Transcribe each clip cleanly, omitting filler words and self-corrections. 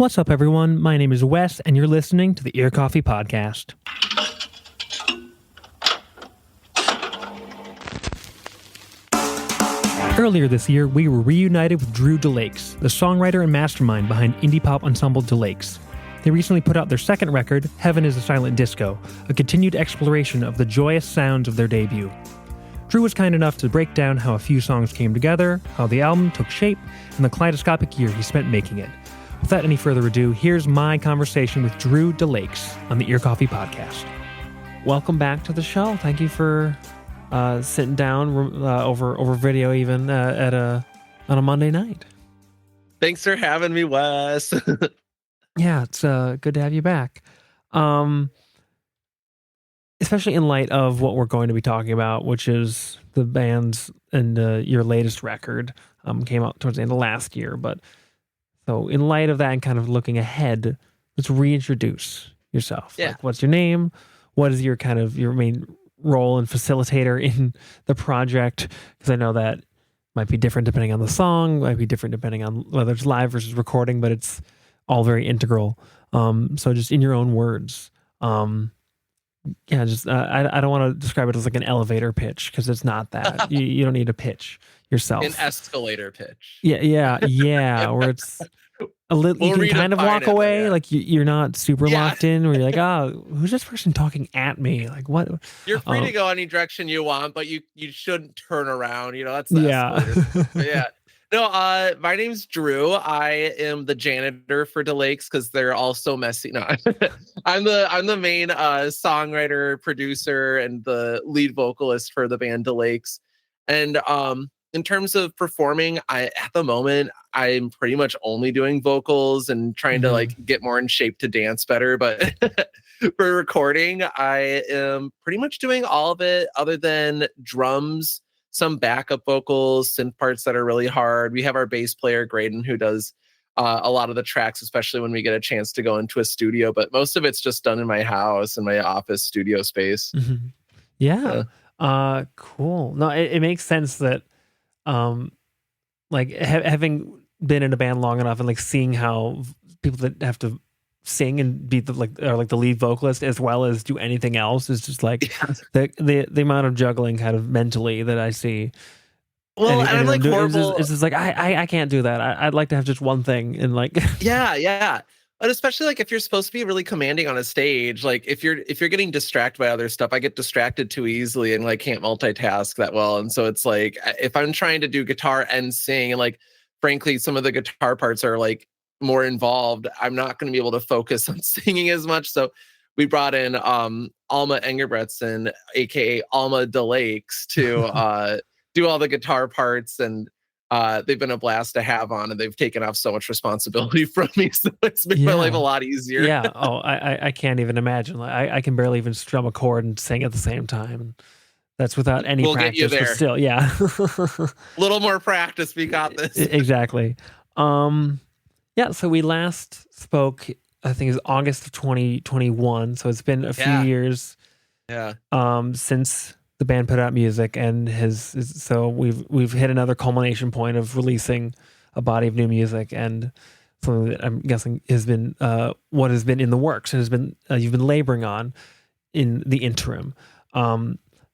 What's up, everyone? My name is Wes, and you're listening to the Ear Coffee Podcast. Earlier this year, we were reunited with Drew DeLakes, the songwriter and mastermind behind indie pop ensemble DeLakes. They recently put out their second record, Heaven is a Silent Disco, a continued exploration of the joyous sounds of their debut. Drew was kind enough to break down how a few songs came together, how the album took shape, and the kaleidoscopic year he spent making it. Without any further ado, here's my conversation with Drew DeLakes on the Ear Coffee Podcast. Welcome back to the show. Thank you for sitting down over video, even on a Monday night. Thanks for having me, Wes. Yeah, it's good to have you back. Especially in light of what we're going to be talking about, which is the band's and your latest record came out towards the end of last year, but. So in light of that and kind of looking ahead, let's reintroduce yourself. Yeah. Like, what's your name? What is your main role and facilitator in the project? Because I know that might be different depending on the song, might be different depending on whether it's live versus recording, but it's all very integral. So just in your own words, I don't want to describe it as like an elevator pitch because it's not that. you don't need to pitch yourself. An escalator pitch. Yeah. Where it's a little, you can kind of walk away, like you're not super locked in. Where you're like, oh, who's this person talking at me? Like, what? You're free to go any direction you want, but you shouldn't turn around. That's the escalator. Yeah. No, my name's Drew. I am the janitor for DeLakes because they're all so messy. No, I'm the main songwriter, producer, and the lead vocalist for the band DeLakes. And in terms of performing, at the moment I'm pretty much only doing vocals and trying to like get more in shape to dance better. But for recording, I am pretty much doing all of it other than drums, some backup vocals, synth parts that are really hard. We have our bass player, Graydon, who does a lot of the tracks, especially when we get a chance to go into a studio. But most of it's just done in my house, in my office studio space. Mm-hmm. Yeah. Cool. No, it makes sense that having been in a band long enough and like seeing how people that have to sing and be the lead vocalist as well as do anything else is just like the amount of juggling kind of mentally that I see. Well, and I'm like horrible. It's just like I can't do that. I'd like to have just one thing and like yeah. But especially like if you're supposed to be really commanding on a stage, like if you're getting distracted by other stuff, I get distracted too easily and like can't multitask that well. And so it's like if I'm trying to do guitar and sing, and like frankly, some of the guitar parts are like more involved, I'm not going to be able to focus on singing as much. So we brought in Alma Engebretson, aka Alma DeLakes, to do all the guitar parts, and they've been a blast to have on, and they've taken off so much responsibility from me, so it's made my life a lot easier. Yeah. Oh, I can't even imagine. Like, I can barely even strum a chord and sing at the same time. That's without any practice. Get you there. But still, yeah. A little more practice, we got this. Exactly. Yeah. So we last spoke, I think it was August of 2021. So it's been a few years. Yeah. Since the band put out music, and so we've hit another culmination point of releasing a body of new music, and something that I'm guessing has been what has been in the works and has been you've been laboring on in the interim.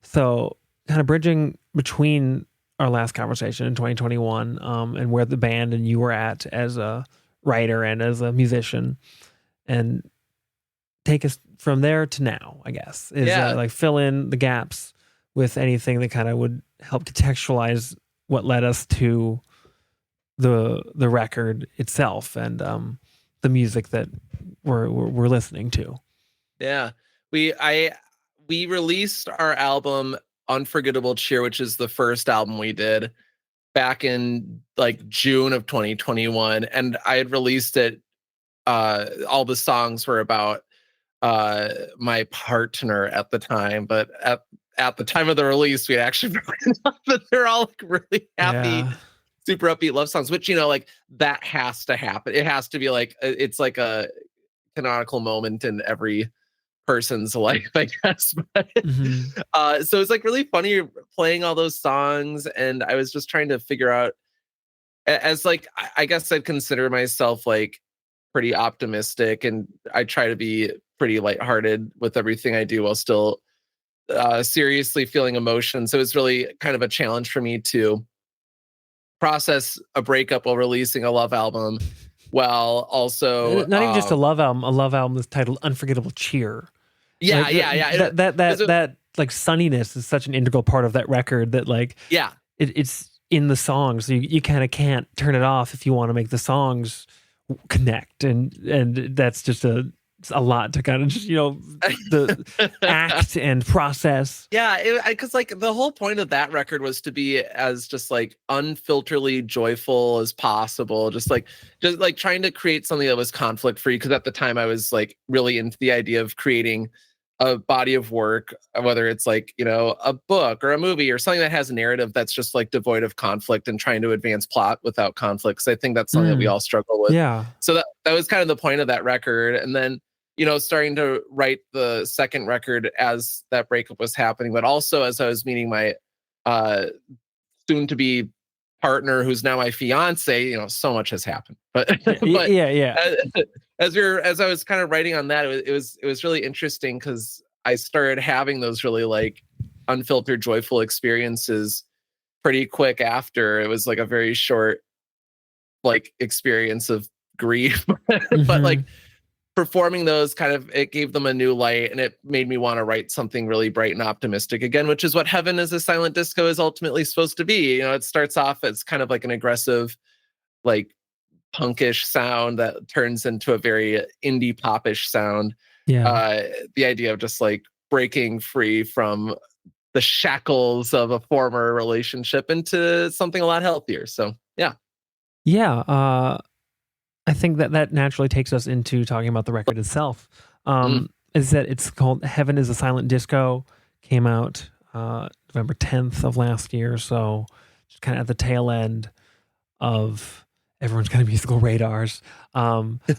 So kind of bridging between our last conversation in 2021 and where the band and you were at as a writer and as a musician, and take us from there to now, I guess, is like fill in the gaps with anything that kind of would help contextualize what led us to the record itself and the music that we're listening to. Yeah, we released our album Unforgettable Cheer, which is the first album we did back in like June of 2021, and I had released it. All the songs were about my partner at the time, but at the time of the release, we had actually broken up, but they're all like really happy, super upbeat love songs, which, like that has to happen. It has to be like, it's like a canonical moment in every person's life, I guess. But, so it's like really funny playing all those songs. And I was just trying to figure out, as like, I guess I'd consider myself like pretty optimistic, and I try to be pretty lighthearted with everything I do while still seriously feeling emotion. So it's really kind of a challenge for me to process a breakup while releasing a love album, while also not even just a love album that's titled Unforgettable Cheer. Yeah, like, yeah. That like sunniness is such an integral part of that record that like it's in the songs. So you kind of can't turn it off if you want to make the songs connect, and that's just a lot to kind of just, the act and process. Yeah, because like the whole point of that record was to be as just like unfilteredly joyful as possible, just like trying to create something that was conflict free, because at the time I was like really into the idea of creating a body of work, whether it's like, a book or a movie or something that has a narrative that's just like devoid of conflict and trying to advance plot without conflict. Because I think that's something that we all struggle with. Yeah. So that was kind of the point of that record. And then, starting to write the second record as that breakup was happening, but also as I was meeting my soon to be partner, who's now my fiance. So much has happened, but yeah. As I was kind of writing on that, it was really interesting, because I started having those really like unfiltered, joyful experiences pretty quick after. It was like a very short like experience of grief, but like performing those it gave them a new light, and it made me want to write something really bright and optimistic again, which is what Heaven is a Silent Disco is ultimately supposed to be. It starts off as kind of like an aggressive, like punkish sound that turns into a very indie popish sound. Yeah. The idea of just like breaking free from the shackles of a former relationship into something a lot healthier. So yeah. I think that naturally takes us into talking about the record itself. Is that it's called Heaven is a Silent Disco, came out November 10th of last year. So just kind of at the tail end of everyone's kind of musical radars,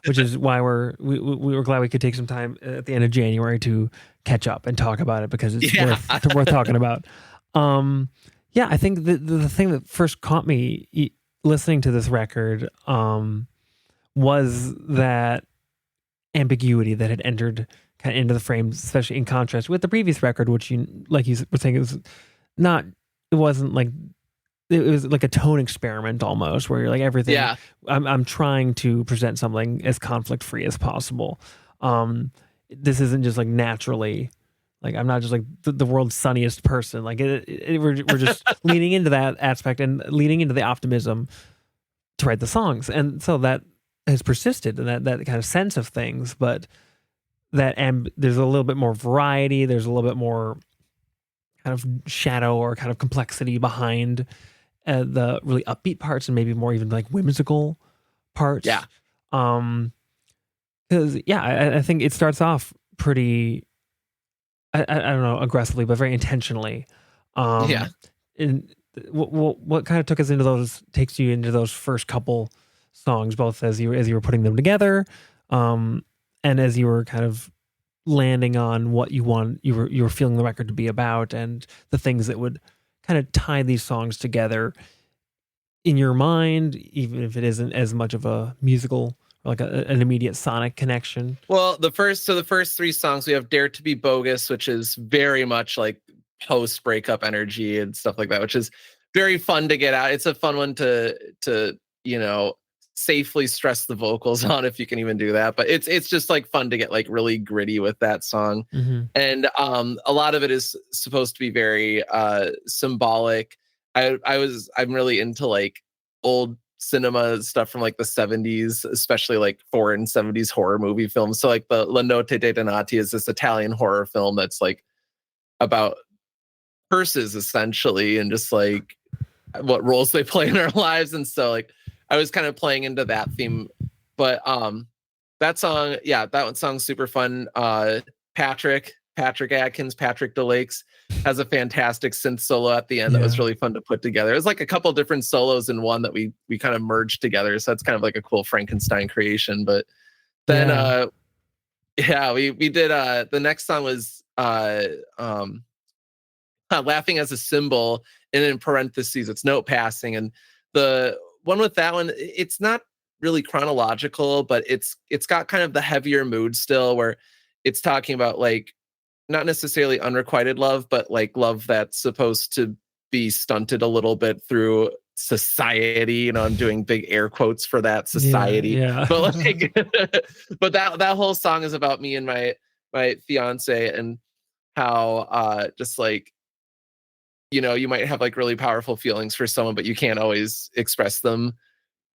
which is why we were glad we could take some time at the end of January to catch up and talk about it, because it's worth talking about. I think the thing that first caught me listening to this record was that ambiguity that had entered kind of into the frame, especially in contrast with the previous record, which you were saying, it wasn't like, it was like a tone experiment almost, where you're like everything. Yeah. I'm trying to present something as conflict free as possible. This isn't just like naturally, like I'm not just like the world's sunniest person. Like we're just leaning into that aspect and leaning into the optimism to write the songs, and so that has persisted, and that kind of sense of things. But there's a little bit more variety. There's a little bit more kind of shadow or kind of complexity behind the really upbeat parts, and maybe more even like whimsical parts. Yeah. Because I think it starts off pretty, I don't know, aggressively, but very intentionally. And what kind of takes you into those first couple songs, both as you were putting them together, and as you were kind of landing on what you were feeling the record to be about, and the things that would kind of tie these songs together in your mind, even if it isn't as much of a musical or like an immediate sonic connection? Well, the first three songs, we have Dare to Be Bogus, which is very much like post breakup energy and stuff like that, which is very fun to get out. It's a fun one to safely stress the vocals on, if you can even do that. But it's just like fun to get like really gritty with that song. And a lot of it is supposed to be very symbolic. I'm really into like old cinema stuff from like the 70s, especially like foreign 70s horror movie films. So like the La Notte dei Donati is this Italian horror film that's like about curses essentially, and just like what roles they play in our lives. And so like I was kind of playing into that theme. But that song, that one song's super fun. Patrick Atkins, Patrick DeLakes, has a fantastic synth solo at the end that was really fun to put together. It was like a couple different solos in one that we kind of merged together. So that's kind of like a cool Frankenstein creation. But then we did the next song was Laughing as a Symbol, and in parentheses it's note passing. And the one with that one, it's not really chronological, but it's got kind of the heavier mood still, where it's talking about like not necessarily unrequited love, but like love that's supposed to be stunted a little bit through society. You know, I'm doing big air quotes for that, society. Yeah. But like, but that whole song is about me and my fiance, and how just like, you know, you might have like really powerful feelings for someone, but you can't always express them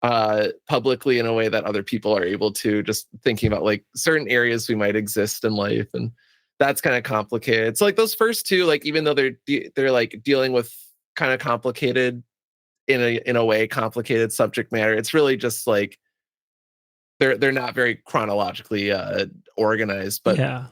publicly in a way that other people are able to, just thinking about like certain areas we might exist in life. And that's kind of complicated. It's like those first two, like even though they're like dealing with kind of complicated in a way complicated subject matter, it's really just like they're not very chronologically organized. But Yeah.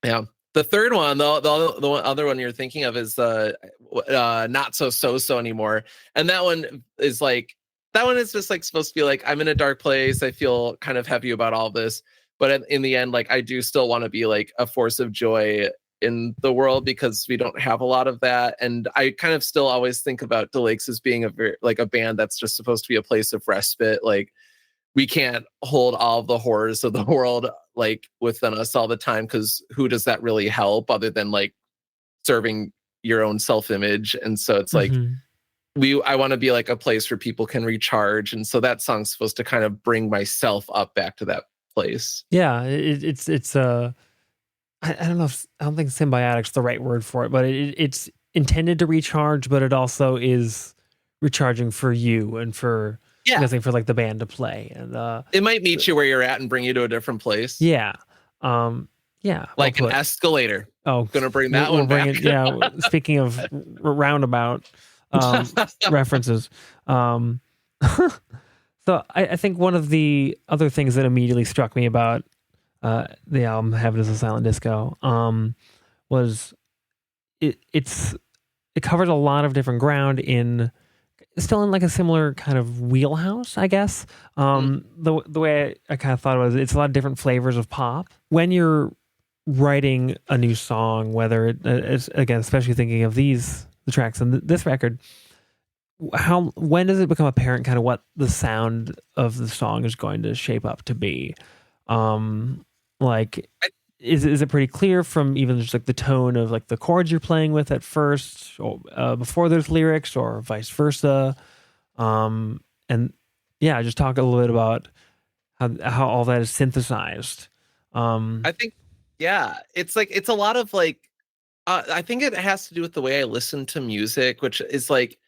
yeah. The third one, the other one you're thinking of is Not So Anymore. And that one is like, that one is just like supposed to be like, I'm in a dark place. I feel kind of heavy about all this. But in the end, like I do still want to be like a force of joy in the world, because we don't have a lot of that. And I kind of still always think about the Lakes as being like a band that's just supposed to be a place of respite. Like we can't hold all of the horrors of the world like within us all the time, because who does that really help other than like serving your own self-image? And so it's like I want to be like a place where people can recharge, and so that song's supposed to kind of bring myself up back to that place. Yeah, it's I don't know if, I don't think symbiotic's the right word for it, but it's intended to recharge, but it also is recharging for you and for for like the band to play. And it might meet you where you're at and bring you to a different place. Yeah. Like an escalator. Oh, gonna bring that one back. Yeah. Speaking of roundabout references. So I think one of the other things that immediately struck me about the album Heaven is a Silent Disco was it covers a lot of different ground in still in like a similar kind of wheelhouse, I guess. The way I kind of thought it was, it's a lot of different flavors of pop. When you're writing a new song, whether it's, again, especially thinking of the tracks and this record, when does it become apparent kind of what the sound of the song is going to shape up to be? Like, is it pretty clear from even just like the tone of like the chords you're playing with at first, or before there's lyrics, or vice versa? And yeah, just talk a little bit about how all that is synthesized. I think, yeah, it's like, it's a lot of like, I think it has to do with the way I listen to music, which is like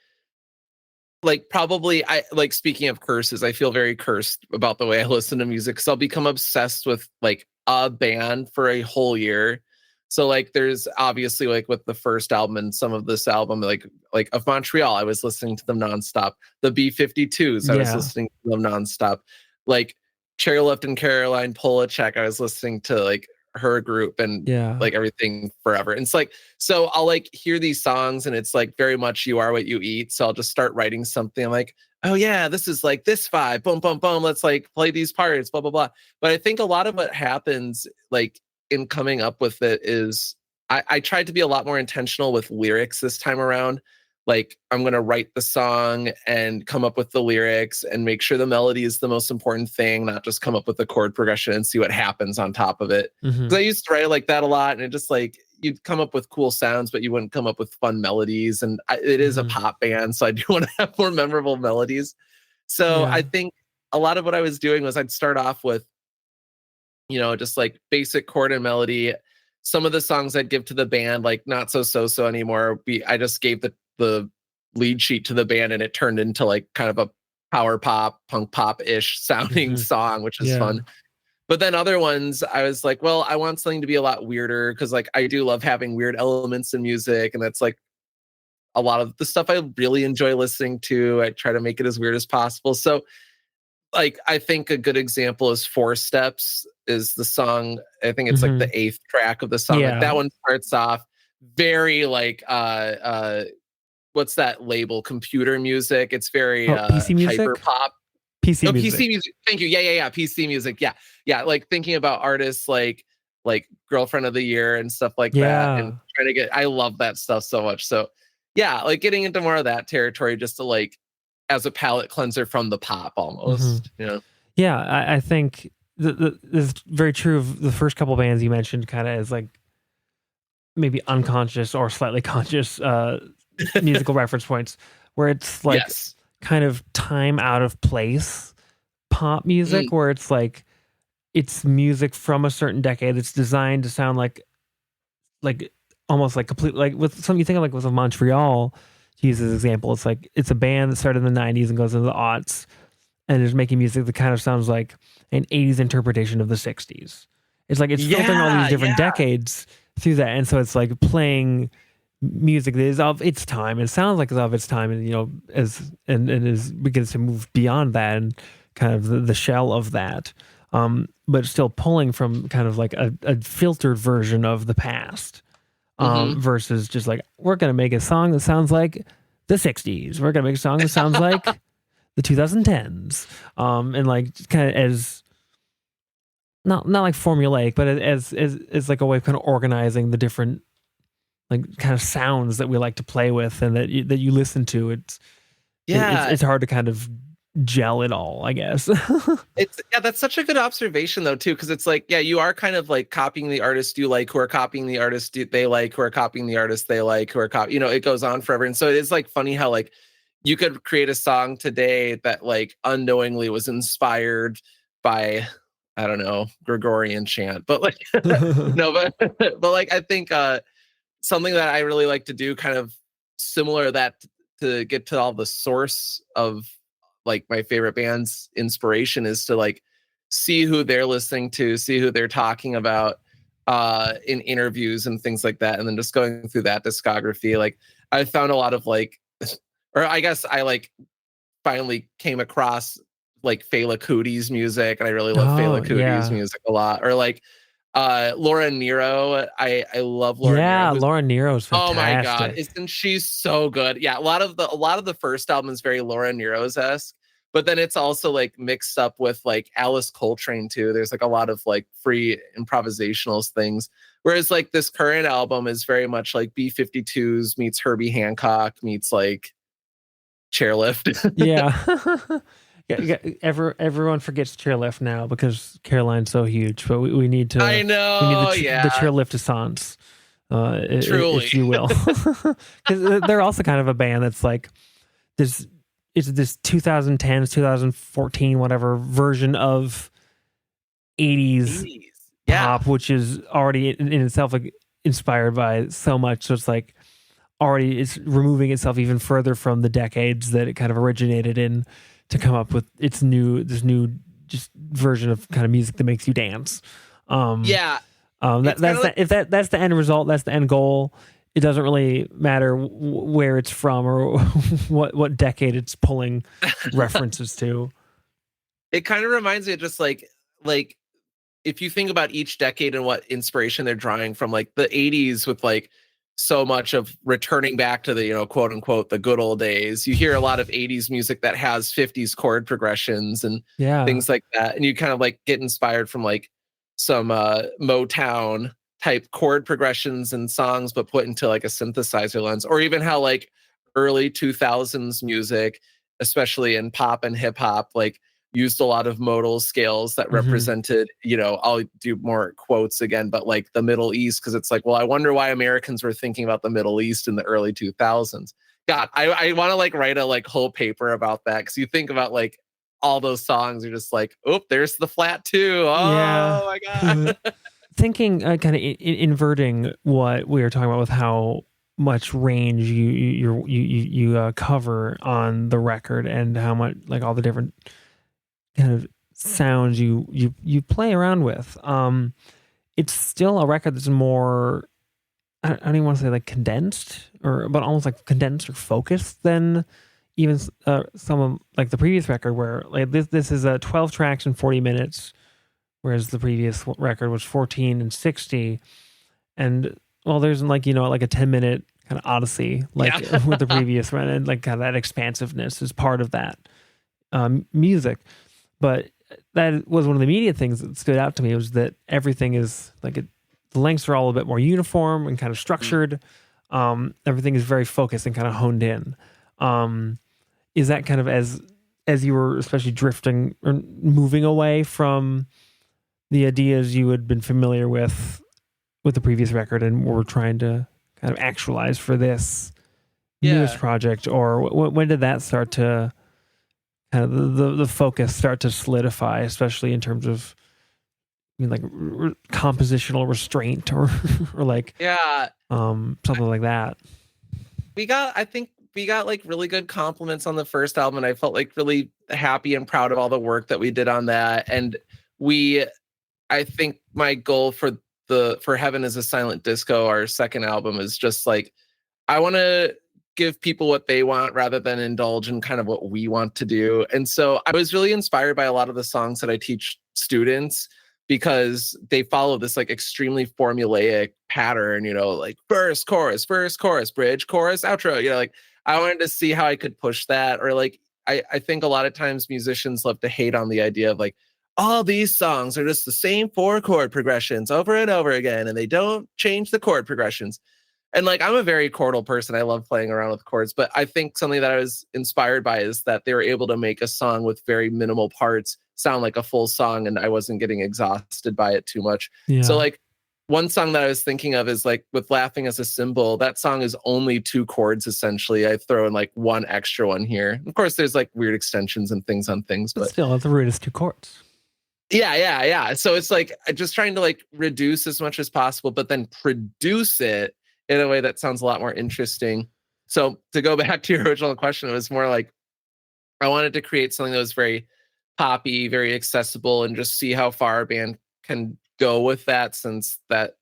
probably, I like, speaking of curses, I feel very cursed about the way I listen to music, because I'll become obsessed with like a band for a whole year. So like there's obviously like with the first album and some of this album, like of Montreal, I was listening to them nonstop. The B-52s, I was listening to them nonstop. Like Chairlift and Caroline Polachek, I was listening to like her group and like everything forever. And it's like, so I'll like hear these songs and it's like very much you are what you eat. So I'll just start writing something. I'm like, oh yeah, this is like this vibe, boom, boom, boom. Let's like play these parts, blah, blah, blah. But I think a lot of what happens like in coming up with it is I tried to be a lot more intentional with lyrics this time around. Like I'm going to write the song and come up with the lyrics and make sure the melody is the most important thing, not just come up with the chord progression and see what happens on top of it. Because I used to write like that a lot, and it just like, you'd come up with cool sounds, but you wouldn't come up with fun melodies. And it is a pop band, so I do want to have more memorable melodies. So I think a lot of what I was doing was I'd start off with, you know, just like basic chord and melody. Some of the songs I'd give to the band, like Not So Anymore, I just gave the lead sheet to the band, and it turned into like kind of a power pop, punk pop-ish sounding song, which is fun. But then other ones, I was like, well, I want something to be a lot weirder, because like I do love having weird elements in music, and that's like a lot of the stuff I really enjoy listening to. I try to make it as weird as possible. So like I think a good example is Four Steps is the song. I think it's like the 8th track of the song. Like that one starts off very like what's that label? Computer music. It's very PC music? Hyper pop. PC music. PC music. Thank you. Yeah. PC music. Yeah. Like thinking about artists like Girlfriend of the Year and stuff like that, and trying to I love that stuff so much. So yeah, like getting into more of that territory, just to like as a palate cleanser from the pop almost. Yeah, I think it's very true of the first couple bands you mentioned, kind of as like maybe unconscious or slightly conscious musical reference points, where it's like kind of time out of place pop music, where it's like it's music from a certain decade that's designed to sound like almost like complete, like with something you think of like with Montreal, to use as an example. It's like it's a band that started in the 90s and goes into the aughts and is making music that kind of sounds like an 80s interpretation of the 60s. It's like it's filtering all these different decades through that, and so it's like playing music that is of its time. It sounds like it's of its time, and is begins to move beyond that and kind of the shell of that, but still pulling from kind of like a filtered version of the past, versus just like, we're gonna make a song that sounds like the 60s. We're gonna make a song that sounds like the 2010s, and like kind of as not like formulaic, but as like a way of kind of organizing the different like kind of sounds that we like to play with and that you listen to. It's hard to kind of gel it all, I guess. That's such a good observation though too, because it's like, you are kind of like copying the artist you like, who are copying the artist they like, who are copying the artist they like, who are it goes on forever. And so it is like funny how like you could create a song today that like unknowingly was inspired by, I don't know, Gregorian chant, but like no, but like I think something that I really like to do, kind of similar that to get to all the source of like my favorite band's inspiration, is to like see who they're listening to, see who they're talking about in interviews and things like that, and then just going through that discography. Like I found a lot of like, or I guess I like finally came across like Fela Kuti's music, and I really love Fela Kuti's music a lot. Or like Laura Nyro. I love Laura Nyro. Yeah, Laura Nyro's fantastic. Oh my god, isn't she so good? Yeah, a lot of the first album is very Laura Nyro's-esque, but then it's also like mixed up with like Alice Coltrane too. There's like a lot of like free improvisational things. Whereas like this current album is very much like B-52s meets Herbie Hancock meets like Chairlift. Everyone forgets Chairlift now because Caroline's so huge, but we need to. I know. We need the Chairlift essence, truly, if you will, because they're also kind of a band that's like this. It's this 2010s, 2014, whatever version of 80s pop, which is already in itself like inspired by so much. So it's like already it's removing itself even further from the decades that it kind of originated in, to come up with this new just version of kind of music that makes you dance. That's the end result. That's the end goal. It doesn't really matter where it's from or what decade it's pulling references to. It kind of reminds me of just like if you think about each decade and what inspiration they're drawing from, like the 80s with like so much of returning back to the, quote unquote, the good old days. You hear a lot of 80s music that has 50s chord progressions and things like that. And you kind of like get inspired from like some Motown type chord progressions and songs, but put into like a synthesizer lens. Or even how like early 2000s music, especially in pop and hip hop, like used a lot of modal scales that represented, I'll do more quotes again, but like the Middle East, because it's like, well, I wonder why Americans were thinking about the Middle East in the early 2000s. God, I want to like write a like whole paper about that, because you think about like all those songs, you're just like, oh, there's the flat two. Oh my God. Thinking kind of inverting what we were talking about with how much range you cover on the record, and how much like all the different kind of sounds you play around with. It's still a record that's more, I don't even want to say like condensed, but almost like condensed or focused than even some of like the previous record, where like this is 12 tracks in 40 minutes, whereas the previous record was 14 and 60. And well, there's like like a 10-minute kind of odyssey with the previous one, and like kind of that expansiveness is part of that music. But that was one of the immediate things that stood out to me, was that everything is like the lengths are all a bit more uniform and kind of structured. Everything is very focused and kind of honed in. is that kind of as you were especially drifting or moving away from the ideas you had been familiar with the previous record and were trying to kind of actualize for this newest project, or when did that start to kind of the focus start to solidify, especially in terms of, I mean, like compositional restraint or like something like that? I think we got like really good compliments on the first album, and I felt like really happy and proud of all the work that we did on that. And I think my goal for Heaven is a Silent Disco, our second album, is just like, I want to give people what they want rather than indulge in kind of what we want to do. And so I was really inspired by a lot of the songs that I teach students, because they follow this like extremely formulaic pattern, like verse, chorus, bridge, chorus, outro, like I wanted to see how I could push that. Or like, I think a lot of times musicians love to hate on the idea of like, all these songs are just the same 4 chord progressions over and over again, and they don't change the chord progressions. And like, I'm a very chordal person. I love playing around with chords, but I think something that I was inspired by is that they were able to make a song with very minimal parts sound like a full song, and I wasn't getting exhausted by it too much. Yeah. So like, one song that I was thinking of is like with Laughing as a Symbol. That song is only 2 chords essentially. I throw in like 1 extra one here. Of course, there's like weird extensions and things on things, but still, at the root, it's 2 chords. Yeah. So it's like just trying to like reduce as much as possible, but then produce it in a way that sounds a lot more interesting. So to go back to your original question, it was more like I wanted to create something that was very poppy, very accessible, and just see how far a band can go with that, since that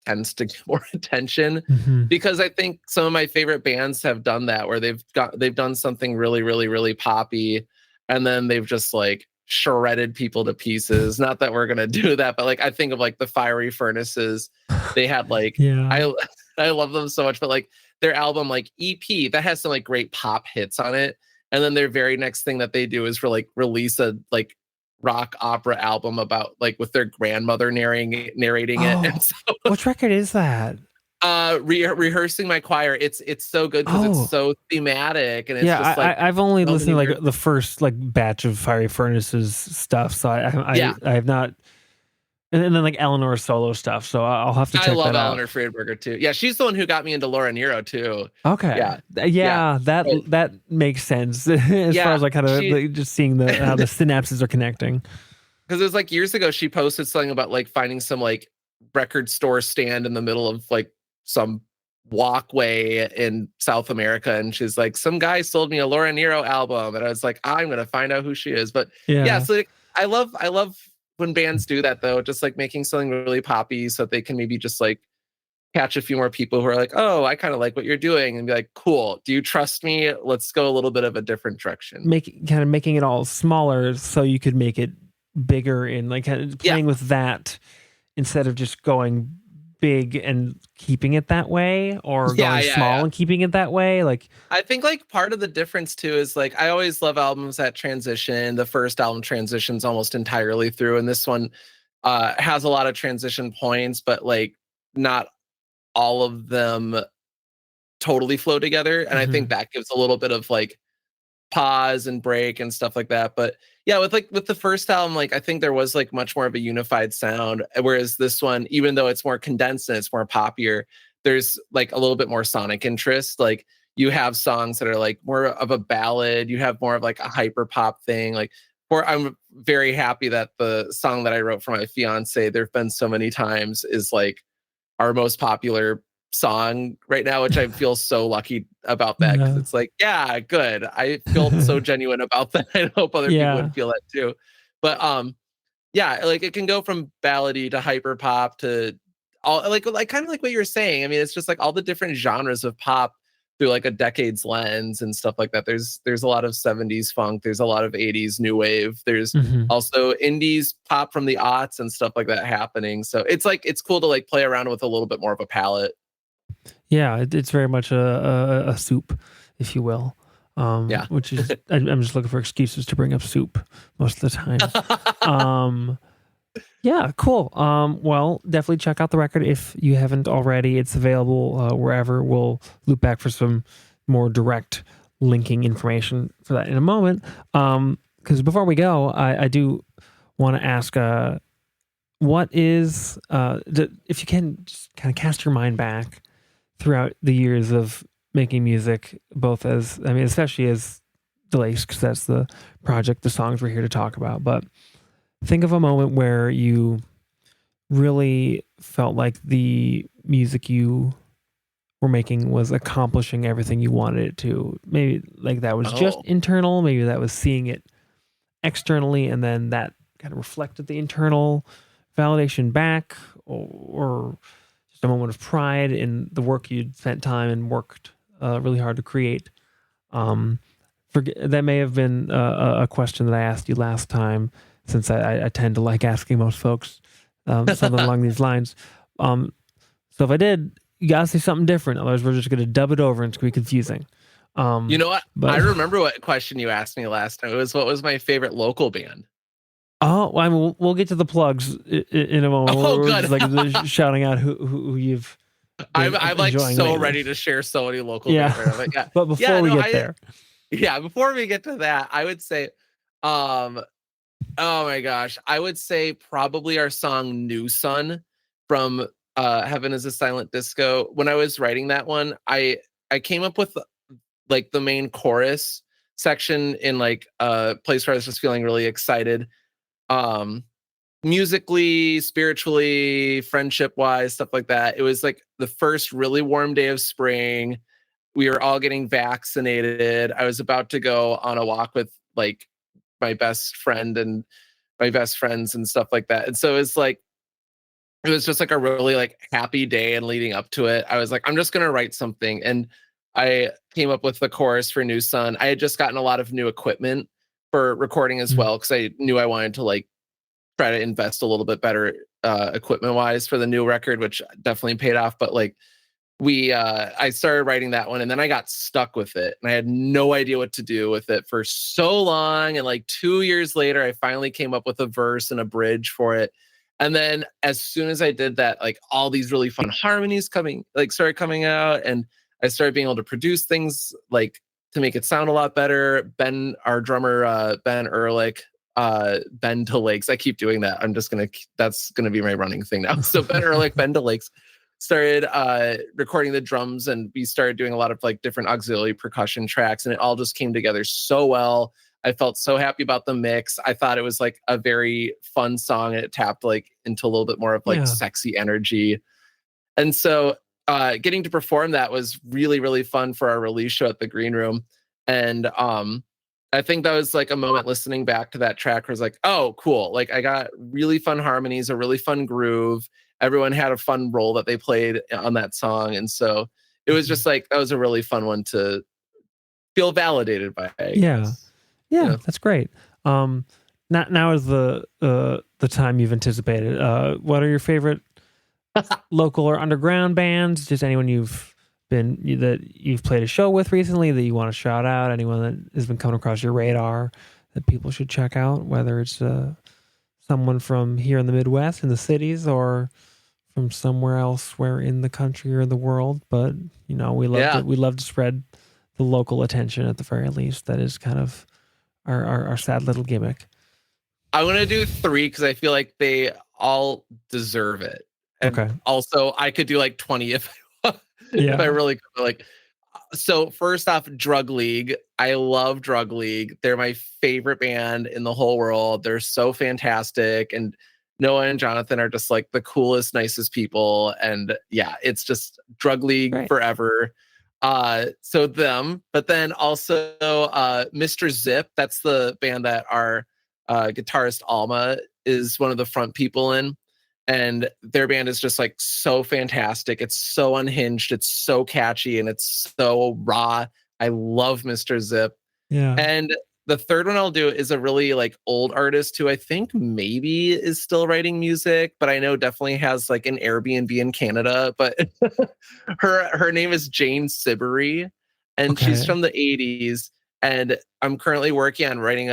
tends to get more attention. Mm-hmm. Because I think some of my favorite bands have done that, where they've done something really, really, really poppy, and then they've just like shredded people to pieces. Not that we're gonna do that, but like I think of like the Fiery Furnaces. They had like I love them so much, but like their album like EP that has some like great pop hits on it, and then their very next thing that they do is release a like rock opera album about like with their grandmother narrating it. And so, which record is that? Rehearsing My Choir. It's so good because it's so thematic, and it's just like I've only listened to like the first like batch of Fiery Furnaces stuff, so I have not. And then like Eleanor's solo stuff, so I'll have to check that out. I love Eleanor Friedberger too. Yeah, she's the one who got me into Laura Nyro too. Okay. Yeah. That makes sense as far as like kind of just seeing how the synapses are connecting. Because it was like years ago, she posted something about like finding some like record store stand in the middle of like some walkway in South America, and she's like, some guy sold me a Laura Nyro album, and I was like, I'm gonna find out who she is. But so like, I love when bands do that, though, just like making something really poppy so that they can maybe just like catch a few more people who are like, oh, I kind of like what you're doing, and be like, cool, do you trust me? Let's go a little bit of a different direction. Making it all smaller so you could make it bigger, and like kind of playing with that instead of just going big and keeping it that way, or going small and keeping it that way. Like, I think like part of the difference too is like, I always love albums that transition. The first album transitions almost entirely through, and this one has a lot of transition points, but like not all of them totally flow together. And I think that gives a little bit of like pause and break and stuff like that. But yeah, with the first album, like I think there was like much more of a unified sound, whereas this one, even though it's more condensed and it's more poppier, there's like a little bit more sonic interest. Like you have songs that are like more of a ballad, you have more of like a hyper pop thing. Like I'm very happy that the song that I wrote for my fiance, There've Been So Many Times, is like our most popular song right now, which I feel so lucky about that, because it's like, yeah, good. I feel so genuine about that. I hope other people would feel that too. But like it can go from ballady to hyper pop to all like kind of like what you're saying. I mean, it's just like all the different genres of pop through like a decade's lens and stuff like that. There's a lot of 70s funk, there's a lot of 80s new wave, there's also indies pop from the aughts and stuff like that happening. So it's like it's cool to like play around with a little bit more of a palette. Yeah, it's very much a soup, if you will. Which is I'm just looking for excuses to bring up soup most of the time. Yeah, cool. Well, definitely check out the record if you haven't already. It's available wherever. We'll loop back for some more direct linking information for that in a moment. Because before we go, I do want to ask, what is, if you can just kind of cast your mind back throughout the years of making music, both as, I mean, especially as Delakes, because that's the project, the songs we're here to talk about. But think of a moment where you really felt like the music you were making was accomplishing everything you wanted it to. Maybe like that was just internal, maybe that was seeing it externally, and then that kind of reflected the internal validation back, or just a moment of pride in the work you'd spent time and worked really hard to create. That may have been a question that I asked you last time, since I tend to like asking most folks something along these lines. So if I did, you gotta say something different. Otherwise, we're just gonna dub it over and it's gonna be confusing. You know what? I remember what question you asked me last time. It was, what was my favorite local band? Oh, well, I mean, we'll get to the plugs in a moment. We're good. Just like shouting out who you've. I'm like so lately. Ready to share so many local bands. Right? Like, yeah. But before we get there, before we get to that, I would say, oh my gosh, I would say probably our song "New Sun" from Heaven Is a Silent Disco. When I was writing that one, I came up with like the main chorus section in like a place where I was just feeling really excited, musically, spiritually, friendship wise, stuff like that. It was like the first really warm day of spring. We were all getting vaccinated. I was about to go on a walk with like my best friend and my best friends and stuff like that. And so it was just like a really like happy day, and leading up to it, I was like, I'm just going to write something. And I came up with the chorus for New Sun. I had just gotten a lot of new equipment for recording as well, because I knew I wanted to like try to invest a little bit better equipment wise for the new record, which definitely paid off. But like I started writing that one, and then I got stuck with it, and I had no idea what to do with it for so long. And like 2 years later, I finally came up with a verse and a bridge for it. And then as soon as I did that, like all these really fun harmonies started coming out, and I started being able to produce things like to make it sound a lot better. Ben, our drummer, Ben Ehrlich, Ben Delakes. I keep doing that. That's gonna be my running thing now. So Ben Ehrlich, Ben Delakes started recording the drums, and we started doing a lot of like different auxiliary percussion tracks, and it all just came together so well. I felt so happy about the mix. I thought it was like a very fun song, and it tapped like into a little bit more of like sexy energy. And so getting to perform that was really, really fun for our release show at the Green Room. And I think that was like a moment listening back to that track where I was like, oh, cool. Like I got really fun harmonies, a really fun groove. Everyone had a fun role that they played on that song. And so it was just like, that was a really fun one to feel validated by. Yeah, that's great. Now is the time you've anticipated. What are your favorite local or underground bands? Just anyone that you've played a show with recently that you want to shout out? Anyone that has been coming across your radar that people should check out? Whether it's someone from here in the Midwest, in the cities, or from somewhere elsewhere in the country or the world. But we love to spread the local attention at the very least. That is kind of our sad little gimmick. I want to do 3 because I feel like they all deserve it. And okay. Also, I could do like 20 if I really could. Like, so first off, Drug League. I love Drug League. They're my favorite band in the whole world. They're so fantastic, and Noah and Jonathan are just like the coolest, nicest people. And yeah, it's just Drug League forever. So them, but then also Mr. Zip. That's the band that our guitarist Alma is one of the front people in. And their band is just like so fantastic. It's so unhinged. It's so catchy, and it's so raw. I love Mr. Zip. Yeah. And the third one I'll do is a really like old artist who I think maybe is still writing music, but I know definitely has like an Airbnb in Canada. But her name is Jane Siberry, and she's from the 80s. And I'm currently working on writing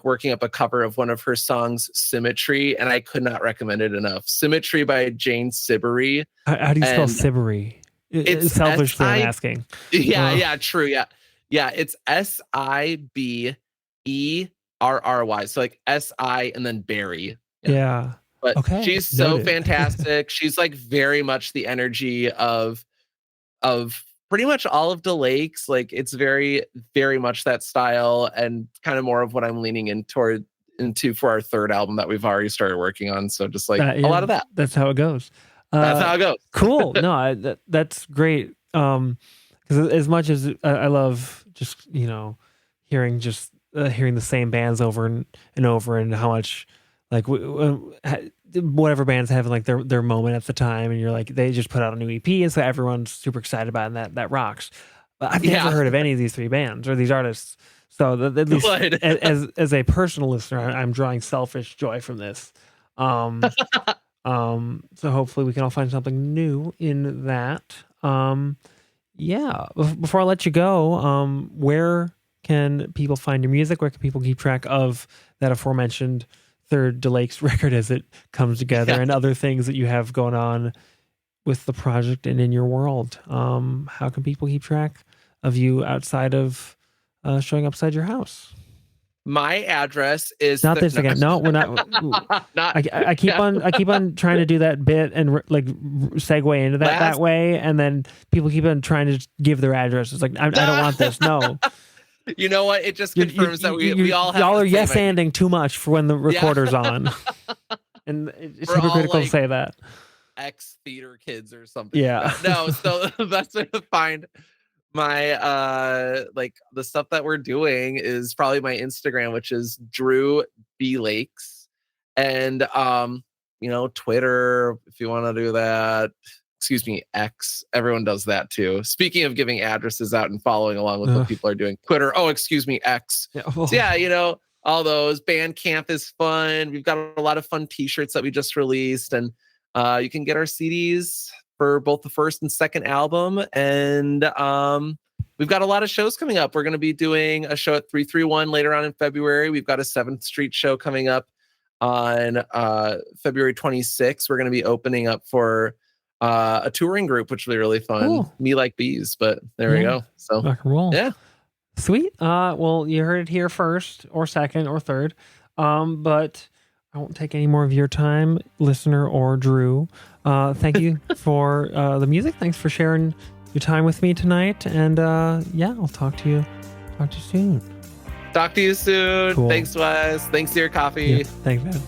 working up a cover of one of her songs, Symmetry, and I could not recommend it enough. Symmetry by Jane Siberry. How do you spell Siberry? It's selfishly I'm asking. Yeah, true. Yeah. Yeah, it's SIBERRY. So like SI and then Berry. Yeah. But okay. She's so fantastic. She's like very much the energy of pretty much all of the Lakes. Like it's very, very much that style and kind of more of what I'm leaning into for our third album that we've already started working on. So just like a lot of that. That's how it goes. That's how it goes. Cool. No, that's great. Because as much as I love just, hearing the same bands over and over, and how much like whatever bands have like their moment at the time, and you're like, they just put out a new EP, and so everyone's super excited about it, and that rocks. But I've never heard of any of these three bands or these artists, so at least as a personal listener, I'm drawing selfish joy from this. So hopefully we can all find something new in that. Before I let you go, where can people find your music? Where can people keep track of that aforementioned third De Lakes record as it comes together, and other things that you have going on with the project and in your world? How can people keep track of you outside of showing upside your house? My address is not this again. No, we're not. I keep on trying to do that bit and like segue into that way, and then people keep on trying to give their address. It's like I don't want this. No. You know what? It just confirms that we all have. Y'all are yes-anding too much for when the recorder's on, and it's hypocritical to say that. Ex-theater kids or something. Yeah. No. So the best way to find my like the stuff that we're doing is probably my Instagram, which is Drew B Lakes, and Twitter if you want to do that. Excuse me, X. Everyone does that too. Speaking of giving addresses out and following along with what people are doing, Twitter. Oh, excuse me, X. So all those. Bandcamp is fun. We've got a lot of fun T-shirts that we just released, and you can get our CDs for both the first and second album. And we've got a lot of shows coming up. We're going to be doing a show at 331 later on in February. We've got a 7th Street show coming up on February 26th. We're going to be opening up for a touring group, which will be really fun. Cool. Me Like Bees, but there we go. So rock and roll. Yeah. Sweet. Well, you heard it here first or second or third. But I won't take any more of your time, listener or Drew. Thank you for the music. Thanks for sharing your time with me tonight. And I'll talk to you soon. Talk to you soon. Cool. Thanks, Wes. Thanks, Ear Coffee. Yeah, thanks, man.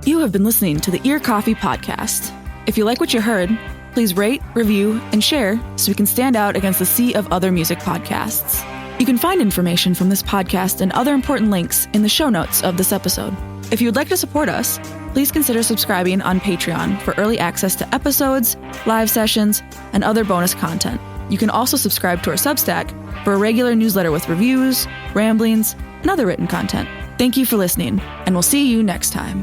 You have been listening to the Ear Coffee Podcast. If you like what you heard, please rate, review, and share so we can stand out against the sea of other music podcasts. You can find information from this podcast and other important links in the show notes of this episode. If you would like to support us, please consider subscribing on Patreon for early access to episodes, live sessions, and other bonus content. You can also subscribe to our Substack for a regular newsletter with reviews, ramblings, and other written content. Thank you for listening, and we'll see you next time.